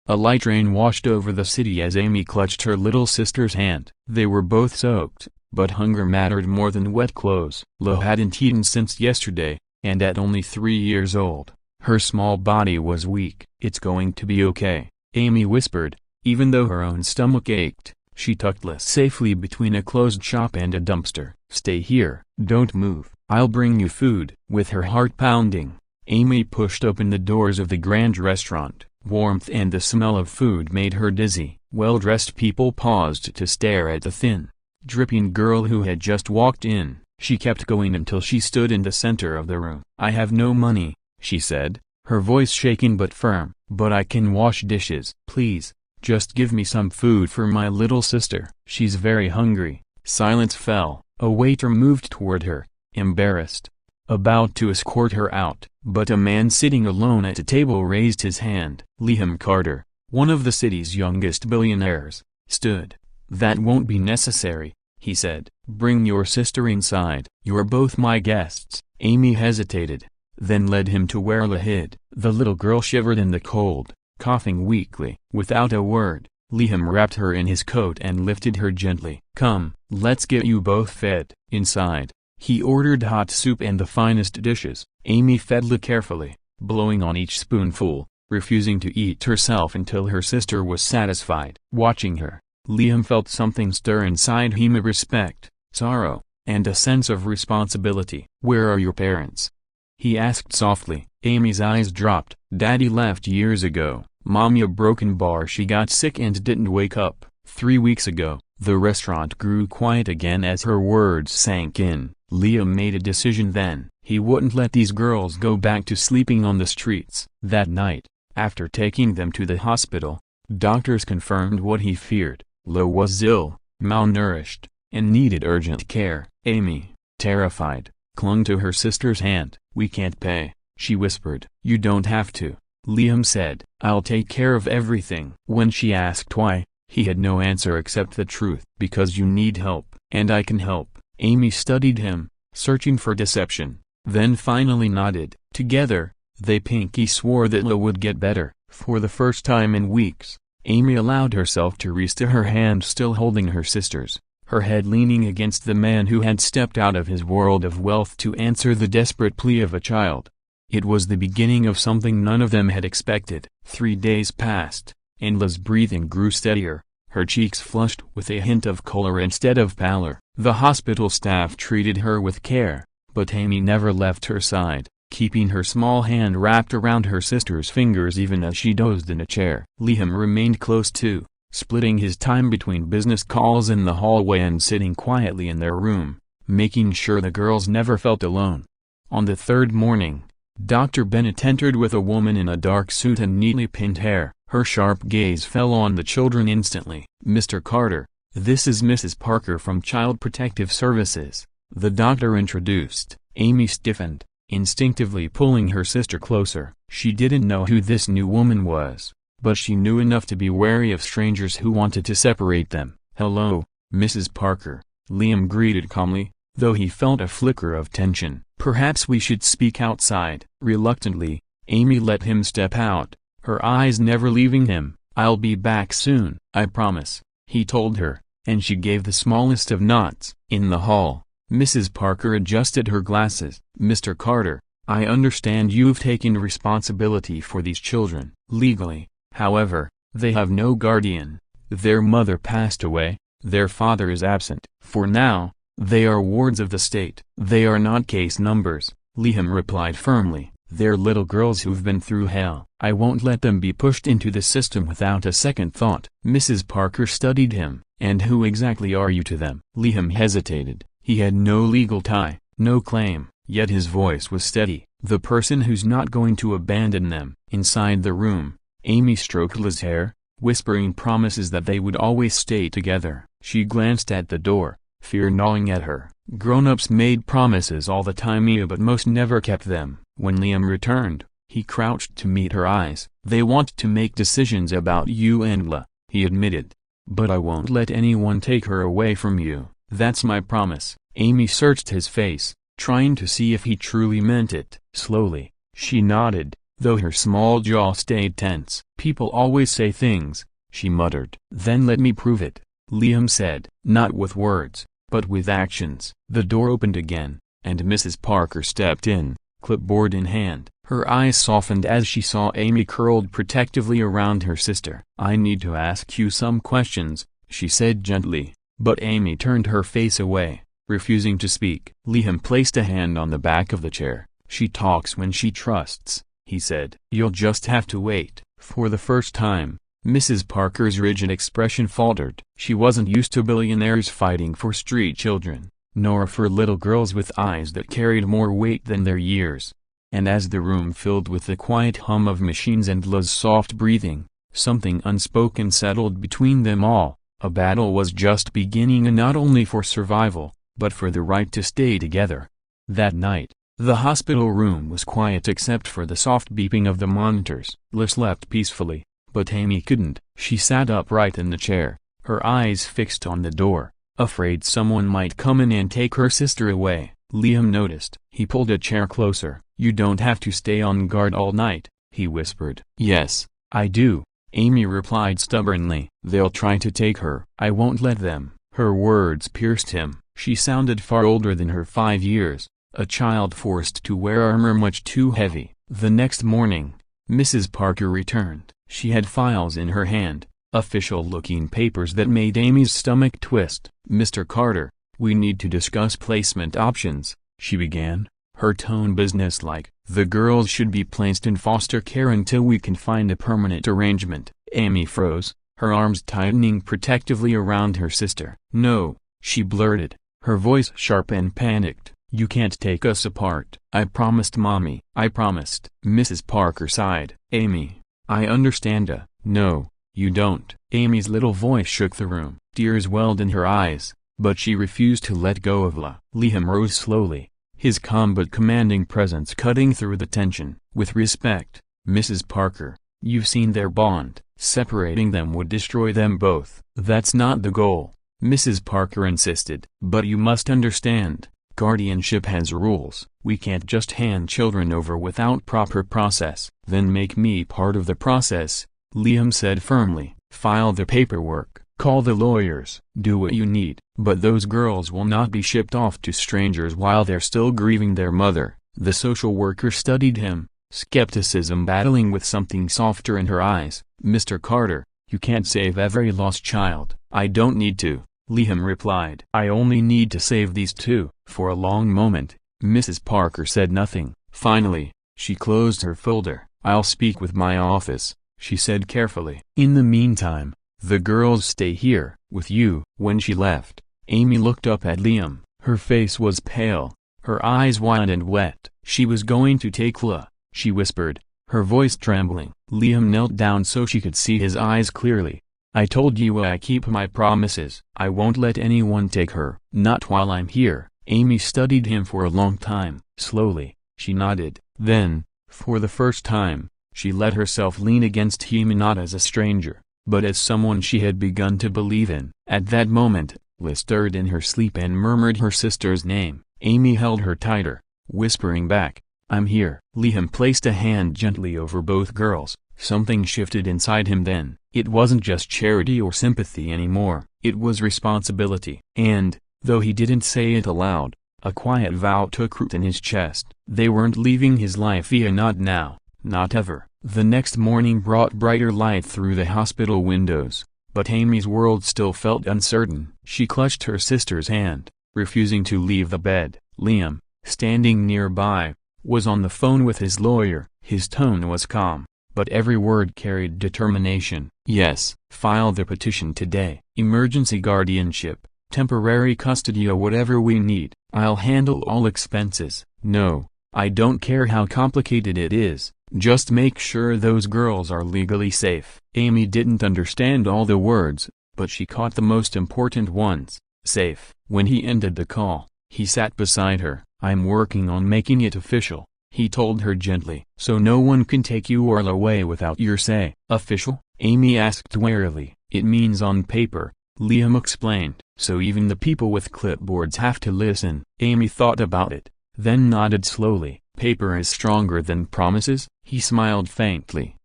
A light rain washed over the city as Amy clutched her little sister's hand. They were both soaked, but hunger mattered more than wet clothes. Lo hadn't eaten since yesterday, and at only 3 years old, her small body was weak. "It's going to be okay," Amy whispered, even though her own stomach ached. She tucked Liz safely between a closed shop and a dumpster. "Stay here, don't move, I'll bring you food." With her heart pounding, Amy pushed open the doors of the grand restaurant. Warmth and the smell of food made her dizzy. Well-dressed people paused to stare at the thin, dripping girl who had just walked in. She kept going until she stood in the center of the room. "I have no money," she said, her voice shaking but firm, "but I can wash dishes. Please, just give me some food for my little sister. She's very hungry." Silence fell. A waiter moved toward her, embarrassed, about to escort her out, but a man sitting alone at a table raised his hand. Liam Carter, one of the city's youngest billionaires, stood. "That won't be necessary," he said. "Bring your sister inside." "You're both my guests." Amy hesitated, then led him to where La hid. The little girl shivered in the cold, coughing weakly. Without a word, Liam wrapped her in his coat and lifted her gently. "Come, let's get you both fed." Inside, he ordered hot soup and the finest dishes. Amy fed La carefully, blowing on each spoonful, refusing to eat herself until her sister was satisfied. Watching her, Liam felt something stir inside him: a respect, sorrow, and a sense of responsibility. "Where are your parents?" he asked softly. Amy's eyes dropped. "Daddy left years ago. Mommy a broken bar. She got sick and didn't wake up 3 weeks ago." The restaurant grew quiet again as her words sank in. Liam made a decision then. He wouldn't let these girls go back to sleeping on the streets. That night, after taking them to the hospital, doctors confirmed what he feared. Lo was ill, malnourished, and needed urgent care. Amy, terrified, clung to her sister's hand. "We can't pay," she whispered. "You don't have to," Liam said. "I'll take care of everything." When she asked why, he had no answer except the truth. "Because you need help, and I can help." Amy studied him, searching for deception, then finally nodded. Together, they pinky swore that Lo would get better. For the first time in weeks, Amy allowed herself to reach to her hand still holding her sister's, her head leaning against the man who had stepped out of his world of wealth to answer the desperate plea of a child. It was the beginning of something none of them had expected. 3 days passed, and Lo's breathing grew steadier, her cheeks flushed with a hint of color instead of pallor. The hospital staff treated her with care, but Amy never left her side, keeping her small hand wrapped around her sister's fingers even as she dozed in a chair. Liam remained close too, splitting his time between business calls in the hallway and sitting quietly in their room, making sure the girls never felt alone. On the third morning, Dr. Bennett entered with a woman in a dark suit and neatly pinned hair. Her sharp gaze fell on the children instantly. "Mr. Carter, this is Mrs. Parker from Child Protective Services," the doctor introduced. Amy stiffened, instinctively pulling her sister closer. She didn't know who this new woman was, but she knew enough to be wary of strangers who wanted to separate them. "Hello, Mrs. Parker," Liam greeted calmly, though he felt a flicker of tension. "Perhaps we should speak outside." Reluctantly, Amy let him step out, her eyes never leaving him. "I'll be back soon, I promise," he told her, and she gave the smallest of nods. In the hall, Mrs. Parker adjusted her glasses. "Mr. Carter, I understand you've taken responsibility for these children. Legally, however, they have no guardian. Their mother passed away, their father is absent. For now, they are wards of the state." "They are not case numbers," Liam replied firmly. "They're little girls who've been through hell. I won't let them be pushed into the system without a second thought." Mrs. Parker studied him. "And who exactly are you to them?" Liam hesitated. He had no legal tie, no claim, yet his voice was steady. "The person who's not going to abandon them." Inside the room, Amy stroked Li's hair, whispering promises that they would always stay together. She glanced at the door, fear gnawing at her. Grown-ups made promises all the time, but most never kept them. When Liam returned, he crouched to meet her eyes. "They want to make decisions about you and La," he admitted. "But I won't let anyone take her away from you. That's my promise." Amy searched his face, trying to see if he truly meant it. Slowly, she nodded, though her small jaw stayed tense. "People always say things," she muttered. "Then let me prove it," Liam said, not with words, but with actions. The door opened again, and Mrs. Parker stepped in, clipboard in hand. Her eyes softened as she saw Amy curled protectively around her sister. "I need to ask you some questions," she said gently, but Amy turned her face away, refusing to speak. Liam placed a hand on the back of the chair. "She talks when she trusts," he said. "You'll just have to wait." For the first time, Mrs. Parker's rigid expression faltered. She wasn't used to billionaires fighting for street children, nor for little girls with eyes that carried more weight than their years. And as the room filled with the quiet hum of machines and La's soft breathing, something unspoken settled between them all. A battle was just beginning, and not only for survival, but for the right to stay together. That night, the hospital room was quiet except for the soft beeping of the monitors. La slept peacefully, but Amy couldn't. She sat upright in the chair, her eyes fixed on the door, afraid someone might come in and take her sister away. Liam noticed. He pulled a chair closer. "You don't have to stay on guard all night," he whispered. "Yes, I do," Amy replied stubbornly. "They'll try to take her." "I won't let them." Her words pierced him. She sounded far older than her 5 years, a child forced to wear armor much too heavy. The next morning, Mrs. Parker returned. She had files in her hand, official-looking papers that made Amy's stomach twist. "Mr. Carter, we need to discuss placement options," she began, her tone businesslike. "The girls should be placed in foster care until we can find a permanent arrangement." Amy froze, her arms tightening protectively around her sister. "No," she blurted, her voice sharp and panicked. "You can't take us apart." "I promised Mommy." "I promised." Mrs. Parker sighed. "Amy, I understand. No, you don't." Amy's little voice shook the room. Tears welled in her eyes, but she refused to let go of La. Liam rose slowly, his calm but commanding presence cutting through the tension. "With respect, Mrs. Parker, you've seen their bond. Separating them would destroy them both." "That's not the goal," Mrs. Parker insisted. "But you must understand, guardianship has rules. We can't just hand children over without proper process." "Then make me part of the process," Liam said firmly. "File the paperwork, call the lawyers, do what you need. But those girls will not be shipped off to strangers while they're still grieving their mother." The social worker studied him, skepticism battling with something softer in her eyes. "Mr. Carter, you can't save every lost child." "I don't need to," Liam replied. "I only need to save these two." For a long moment, Mrs. Parker said nothing. Finally, she closed her folder. "I'll speak with my office," she said carefully. "In the meantime, the girls stay here, with you." When she left, Amy looked up at Liam. Her face was pale, her eyes wide and wet. "She was going to take La," she whispered, her voice trembling. Liam knelt down so she could see his eyes clearly. "I told you I keep my promises. I won't let anyone take her." "Not while I'm here." Amy studied him for a long time. Slowly, she nodded. Then, for the first time, she let herself lean against him, not as a stranger, but as someone she had begun to believe in. At that moment, Liz stirred in her sleep and murmured her sister's name. Amy held her tighter, whispering back, "I'm here." Liam placed a hand gently over both girls. Something shifted inside him then. It wasn't just charity or sympathy anymore. It was responsibility. And, though he didn't say it aloud, a quiet vow took root in his chest. They weren't leaving his life, not now, not ever. The next morning brought brighter light through the hospital windows, but Amy's world still felt uncertain. She clutched her sister's hand, refusing to leave the bed. Liam, standing nearby, was on the phone with his lawyer. His tone was calm, but every word carried determination. "Yes, file the petition today. Emergency guardianship, temporary custody, or whatever we need. I'll handle all expenses." "No, I don't care how complicated it is. Just make sure those girls are legally safe." Amy didn't understand all the words, but she caught the most important ones. Safe. When he ended the call, he sat beside her. "I'm working on making it official," he told her gently. "So no one can take you or away without your say." "Official?" Amy asked warily. "It means on paper," Liam explained. "So even the people with clipboards have to listen." Amy thought about it, then nodded slowly. Paper is stronger than promises? He smiled faintly.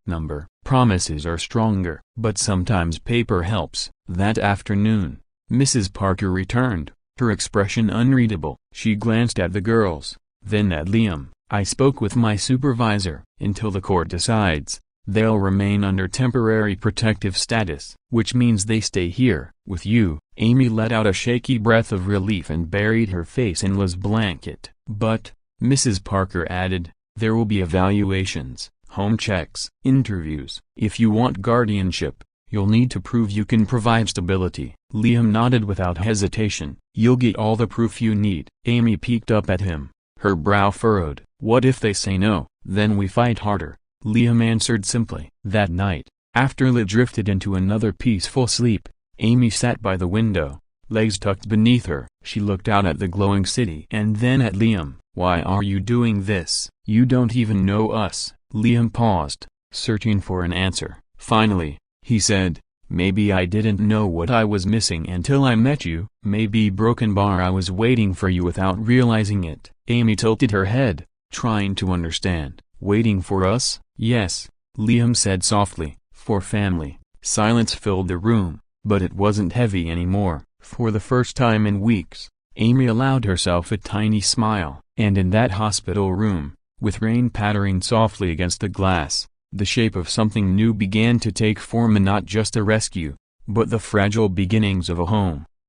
Promises are stronger. But sometimes paper helps. That afternoon, Mrs. Parker returned, her expression unreadable. She glanced at the girls, then at Liam. I spoke with my supervisor. Until the court decides, they'll remain under temporary protective status, which means they stay here, with you. Amy let out a shaky breath of relief and buried her face in Liz' blanket. But, Mrs. Parker added, there will be evaluations, home checks, interviews. If you want guardianship, you'll need to prove you can provide stability. Liam nodded without hesitation. You'll get all the proof you need. Amy peeked up at him, her brow furrowed. What if they say no? Then we fight harder, Liam answered simply. That night, after Liz drifted into another peaceful sleep, Amy sat by the window, legs tucked beneath her. She looked out at the glowing city and then at Liam. Why are you doing this? You don't even know us. Liam paused, searching for an answer. Finally, he said, maybe I didn't know what I was missing until I met you. Maybe broken bar I was waiting for you without realizing it. Amy tilted her head, trying to understand. Waiting for us? Yes, Liam said softly, for family. Silence filled the room, but it wasn't heavy anymore. For the first time in weeks, Amy allowed herself a tiny smile. And in that hospital room, with rain pattering softly against the glass, the shape of something new began to take form, and not just a rescue, but the fragile beginnings of a home.